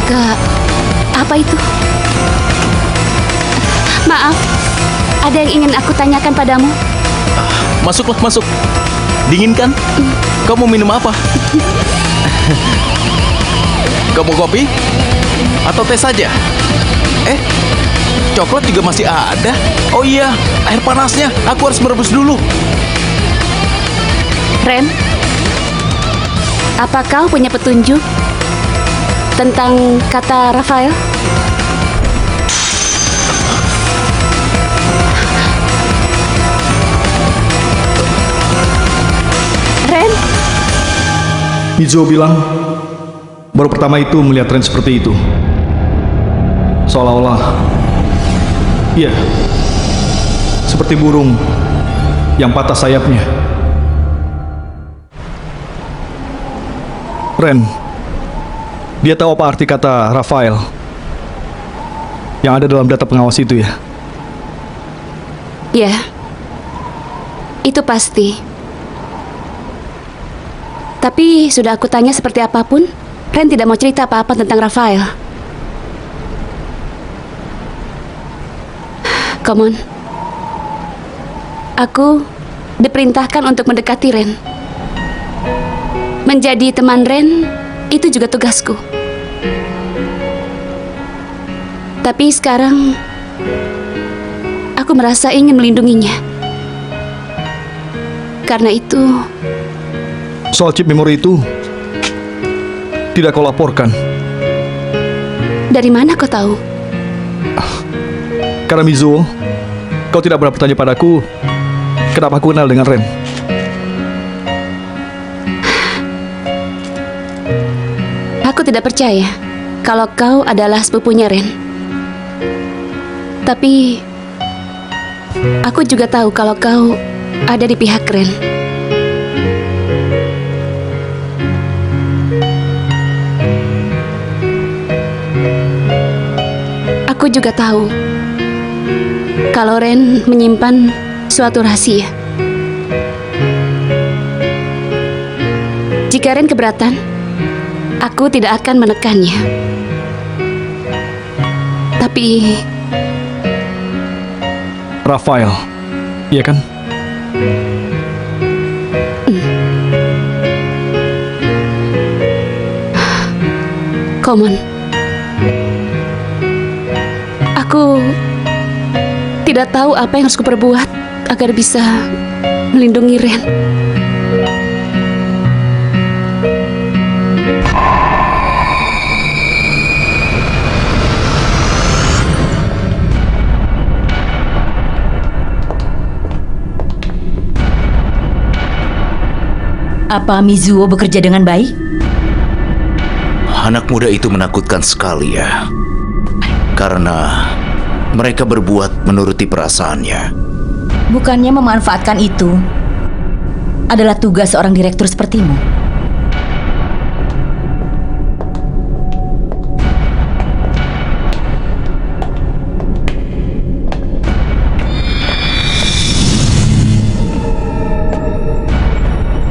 Astaga, apa itu? Maaf, ada yang ingin aku tanyakan padamu. Masuklah, masuk. Dingin kan? Kamu minum apa? Kamu kopi? Atau teh saja? Coklat juga masih ada. Oh iya, air panasnya. Aku harus merebus dulu. Ren, apa kau punya petunjuk tentang kata Rafael? Ren? Mizuo bilang baru pertama itu melihat Ren seperti itu. Seolah-olah, iya, seperti burung yang patah sayapnya. Ren, dia tahu apa arti kata Rafael yang ada dalam data pengawas itu ya? Ya, itu pasti. Tapi sudah aku tanya seperti apapun, Ren tidak mau cerita apa-apa tentang Rafael. Come on. Aku diperintahkan untuk mendekati Ren. Menjadi teman Ren itu juga tugasku. Tapi sekarang aku merasa ingin melindunginya. Karena itu, Soal chip memori itu tidak kau laporkan. dari mana kau tahu? Karena Mizuo, kau tidak pernah bertanya padaku kenapa aku kenal dengan Ren. Aku tidak percaya kalau kau adalah sepupunya Ren. Tapi aku juga tahu kalau kau ada di pihak Ren. Aku juga tahu kalau Ren menyimpan suatu rahasia. Jika Ren keberatan, aku tidak akan menekannya. Tapi Rafael, iya kan? Come on. Aku tidak tahu apa yang harus kuperbuat agar bisa melindungi Ren. Apa Mizuo bekerja dengan baik? Anak muda itu menakutkan sekali ya. Karena mereka berbuat menuruti perasaannya. Bukannya memanfaatkan itu adalah tugas seorang direktur sepertimu.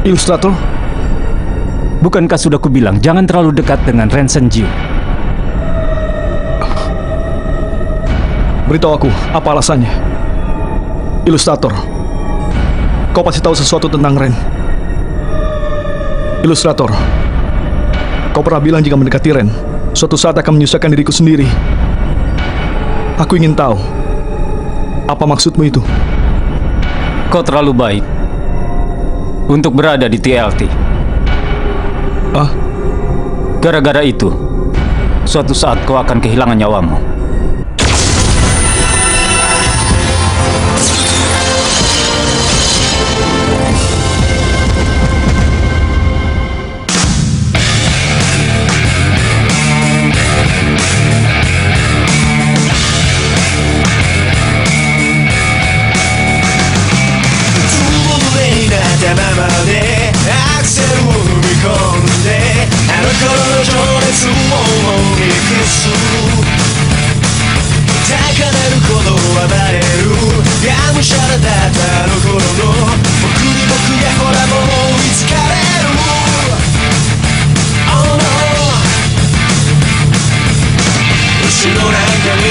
Ilustrator, bukankah sudah kubilang jangan terlalu dekat dengan Ren Senju? Beritahu aku, apa alasannya? Ilustrator, kau pasti tahu sesuatu tentang Ren. Ilustrator, kau pernah bilang jika mendekati Ren, suatu saat akan menyusahkan diriku sendiri. Aku ingin tahu, apa maksudmu itu? Kau terlalu baik untuk berada di TLT. Ah? Gara-gara itu, suatu saat kau akan kehilangan nyawamu.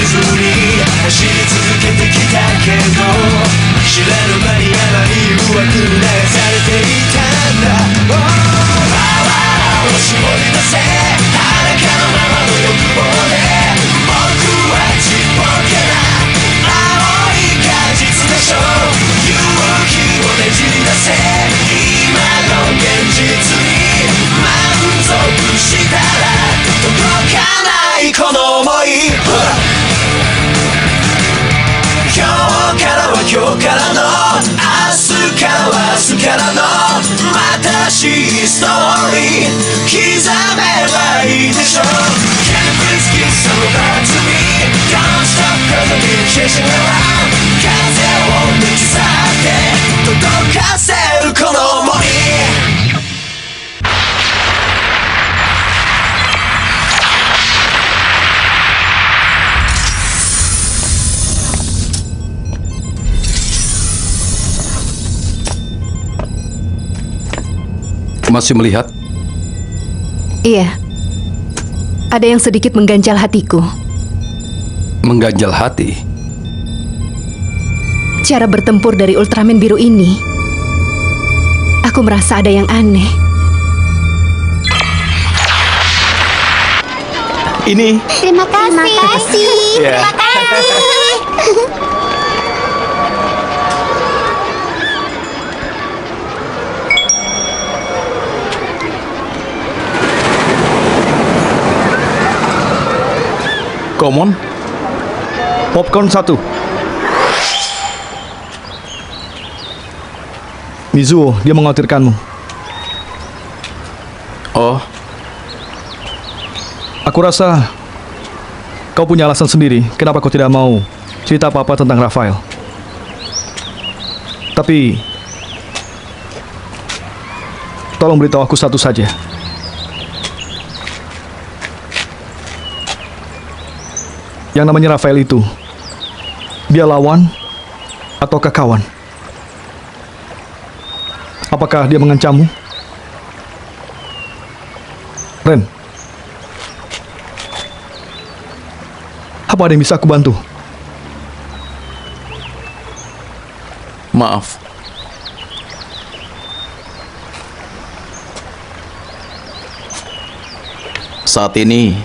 ずに走り続けてきたけど知らぬ間に甘い誘惑に流されていたんだ、パワーを絞り出せ裸のままの欲望で僕はちっぽけな青い果実でしょう、勇気をねじり出せ今の現実に満足したら届かないこの想い、今日からは今日からの明日からは明日からのまた新しいストーリー刻めばいいでしょう。 Can you please give some love to me? Don't stop cause I've been chasing around 風を抜き去って届かせるこの想い、Masih melihat? Iya. Ada yang sedikit mengganjal hatiku. Mengganjal hati? Cara bertempur dari Ultraman biru ini. Aku merasa ada yang aneh. Ini? Terima kasih. Ya. Terima kasih. Komon, popcorn 1. Mizuo, dia mengkhawatirkanmu. Oh, Aku rasa kau punya alasan sendiri kenapa kau tidak mau cerita apa-apa tentang Rafael. Tapi tolong beritahu aku satu saja. Yang namanya Rafael itu, dia lawan atau kawan? Apakah dia mengancammu? Ren, apa ada yang bisa aku bantu? maaf. Saat ini,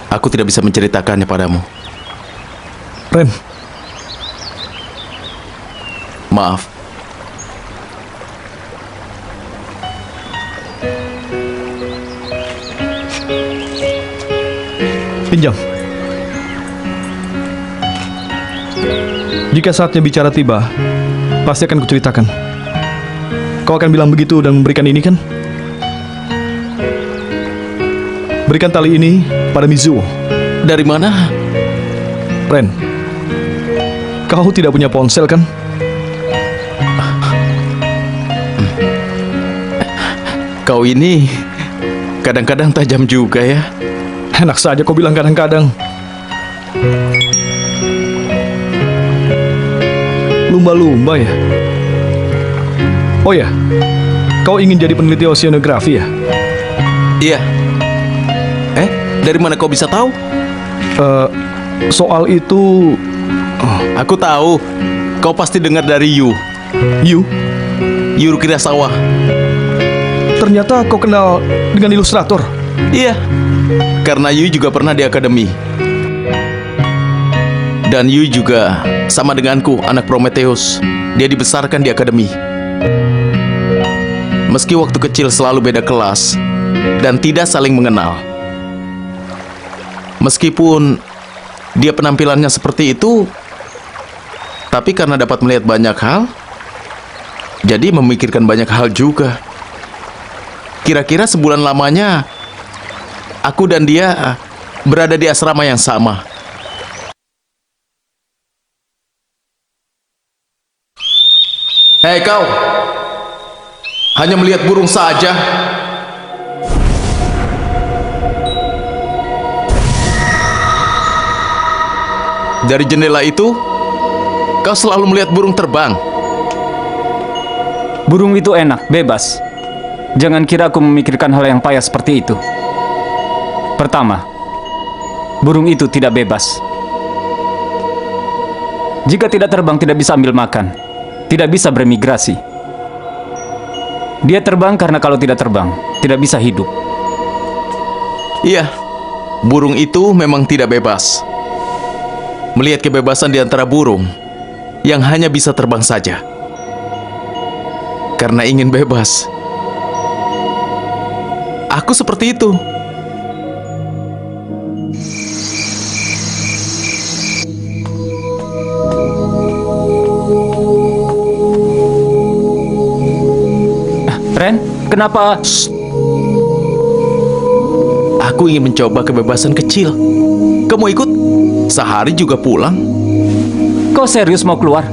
aku tidak bisa menceritakannya padamu. Ren, Maaf. pinjam. Jika saatnya bicara tiba, pasti akan kuceritakan. Kau akan bilang begitu dan memberikan ini kan? Berikan tali ini pada Mizuo. Dari mana? Ren, kau tidak punya ponsel kan? Kau ini kadang-kadang tajam juga ya. Enak saja kau bilang kadang-kadang. Lumba-lumba ya? Oh ya, kau ingin jadi peneliti oceanografi ya? Iya. Dari mana kau bisa tahu? Soal itu... Aku tahu. Kau pasti dengar dari Yu Kirasawa. Ternyata kau kenal dengan ilustrator. Iya. Karena Yu juga pernah di akademi. Dan Yu juga sama denganku, anak Prometheus. Dia dibesarkan di akademi. Meski waktu kecil selalu beda kelas dan tidak saling mengenal. Meskipun dia penampilannya seperti itu, tapi karena dapat melihat banyak hal, jadi memikirkan banyak hal juga. Kira-kira sebulan lamanya, aku dan dia berada di asrama yang sama. Hei kau, hanya melihat burung saja. Dari jendela itu, kau selalu melihat burung terbang. Burung itu enak, bebas. Jangan kira aku memikirkan hal yang payah seperti itu. Pertama, burung itu tidak bebas. Jika tidak terbang, tidak bisa ambil makan. Tidak bisa bermigrasi. Dia terbang karena kalau tidak terbang, tidak bisa hidup. Iya, burung itu memang tidak bebas. Melihat kebebasan di antara burung yang hanya bisa terbang saja. Karena ingin bebas. Aku seperti itu. Ren, kenapa? Aku ingin mencoba kebebasan kecil. Kamu ikut? Sehari juga pulang. Kau serius mau keluar?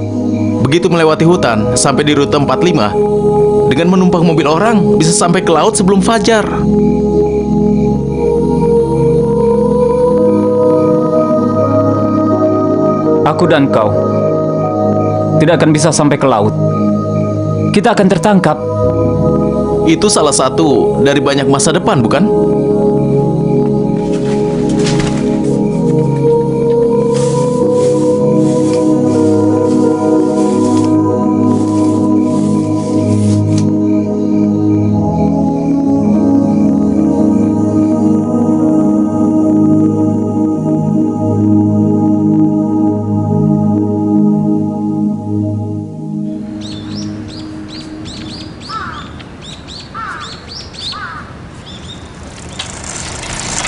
Begitu melewati hutan, sampai di rute 45. Dengan menumpang mobil orang, bisa sampai ke laut sebelum fajar. Aku dan kau tidak akan bisa sampai ke laut. Kita akan tertangkap. Itu salah satu dari banyak masa depan, bukan?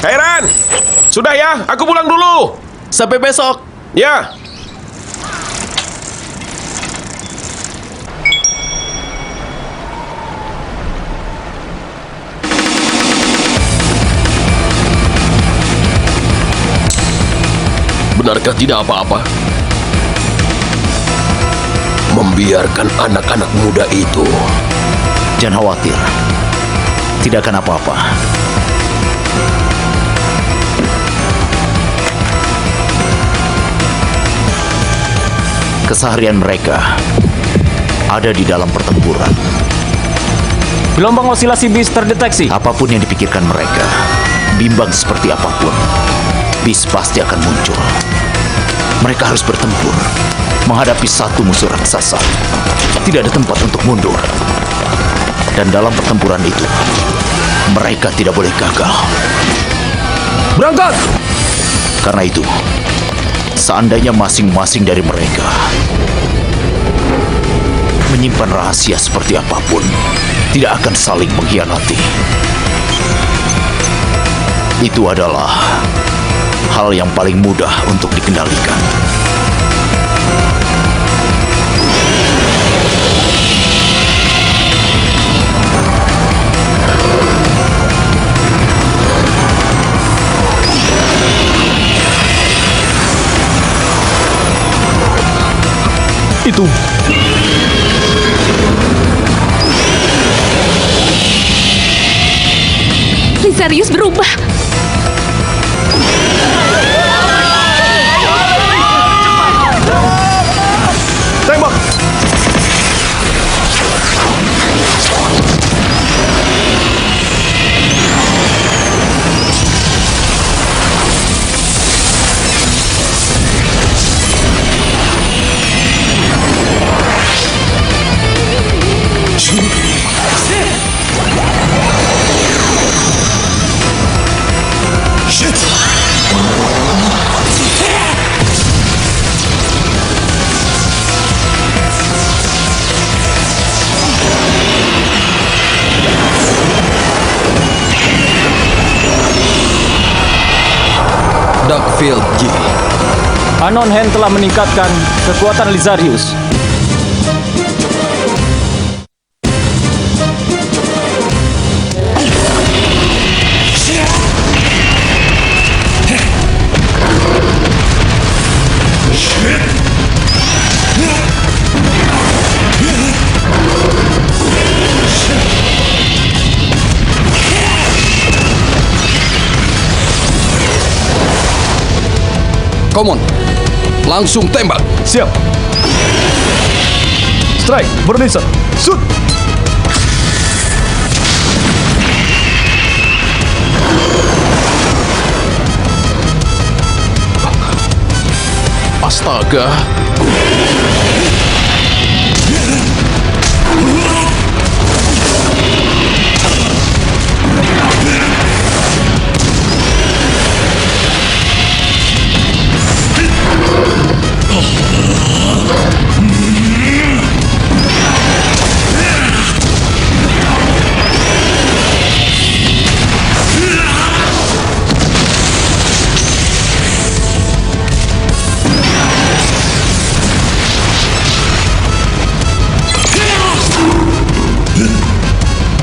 Hei Ren, sudah ya, aku pulang dulu. Sampai besok. Ya. Benarkah tidak apa-apa? Membiarkan anak-anak muda itu. Jangan khawatir. Tidak akan apa-apa. Keseharian mereka ada di dalam pertempuran. Gelombang osilasi bis terdeteksi. Apapun yang dipikirkan mereka, bimbang seperti apapun, bis pasti akan muncul. Mereka harus bertempur, menghadapi satu musuh raksasa. Tidak ada tempat untuk mundur. Dan dalam pertempuran itu, mereka tidak boleh gagal. Berangkat! Karena itu, seandainya masing-masing dari mereka menyimpan rahasia seperti apapun, tidak akan saling mengkhianati. Itu adalah hal yang paling mudah untuk dikendalikan. Itu. Lizarius berubah. Tembak. Darkfield G. Anon Hen telah meningkatkan kekuatan Lizarius. Come on, langsung tembak. Siap. Strike, Bernicer. Shoot. Astaga.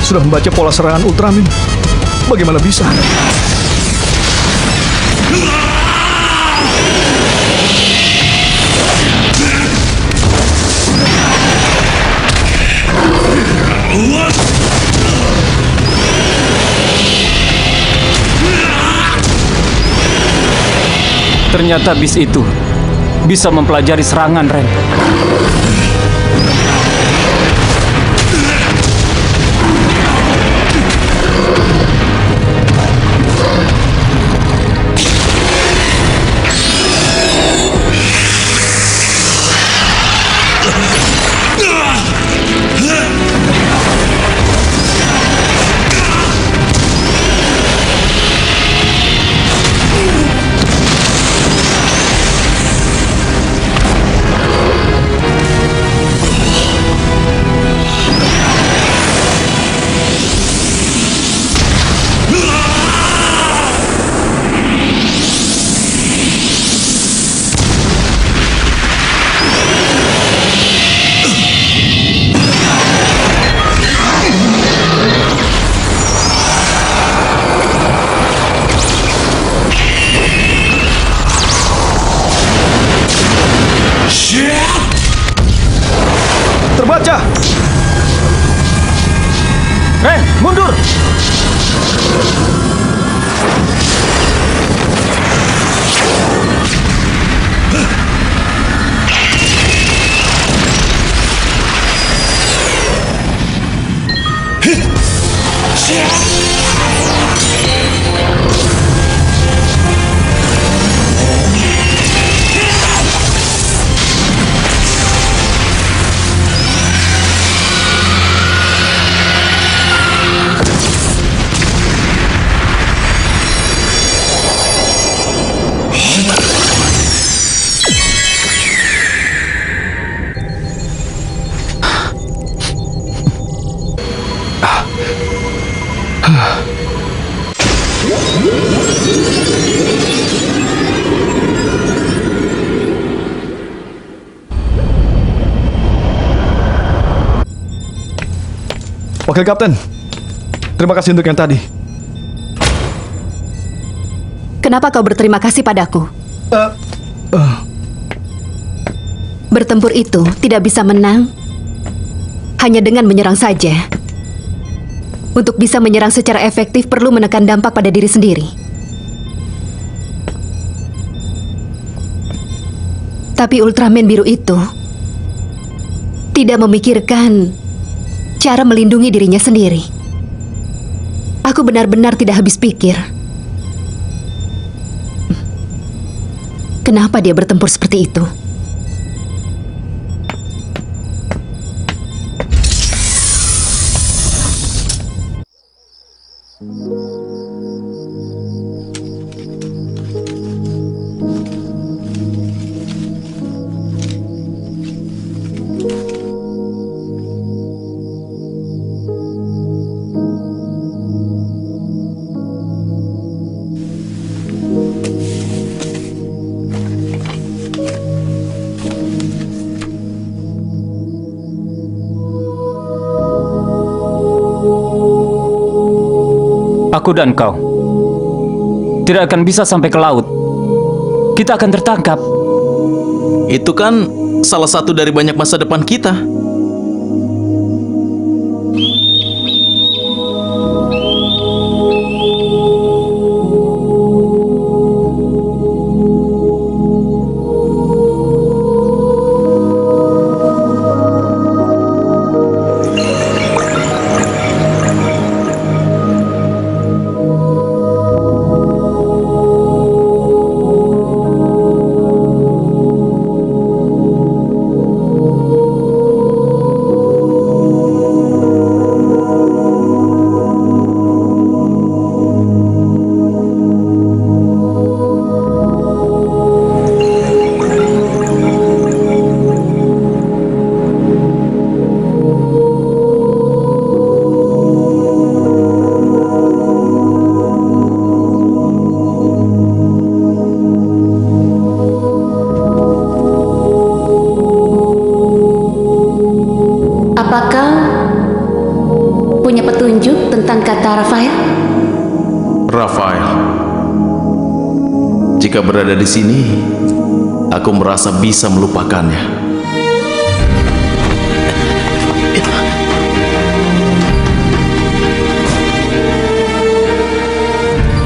sudah membaca pola serangan Ultraman. Bagaimana bisa? Ternyata bis itu bisa mempelajari serangan, Ren. Terbaca! Mundur! Wakil Kapten, terima kasih untuk yang tadi. Kenapa kau berterima kasih padaku? Bertempur itu tidak bisa menang hanya dengan menyerang saja. Untuk bisa menyerang secara efektif perlu menekan dampak pada diri sendiri. Tapi Ultraman biru itu tidak memikirkan cara melindungi dirinya sendiri. Aku benar-benar tidak habis pikir. Kenapa dia bertempur seperti itu? Aku dan kau tidak akan bisa sampai ke laut. Kita akan tertangkap. Itu kan salah satu dari banyak masa depan kita. Jika berada di sini, aku merasa bisa melupakannya.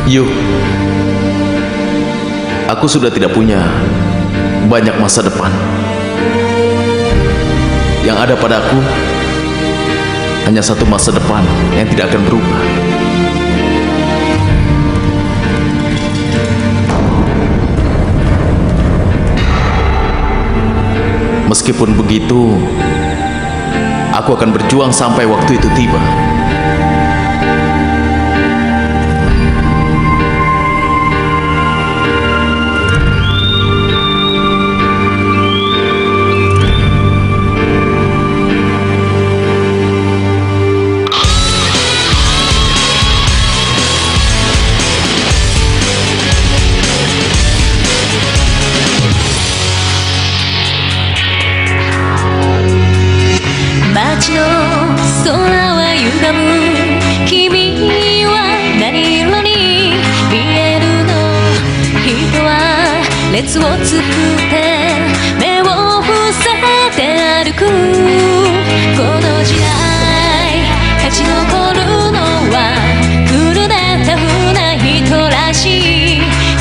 Yuk, aku sudah tidak punya banyak masa depan. Yang ada padaku hanya satu masa depan yang tidak akan berubah. Meskipun begitu, aku akan berjuang sampai waktu itu tiba.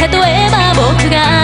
例えば僕が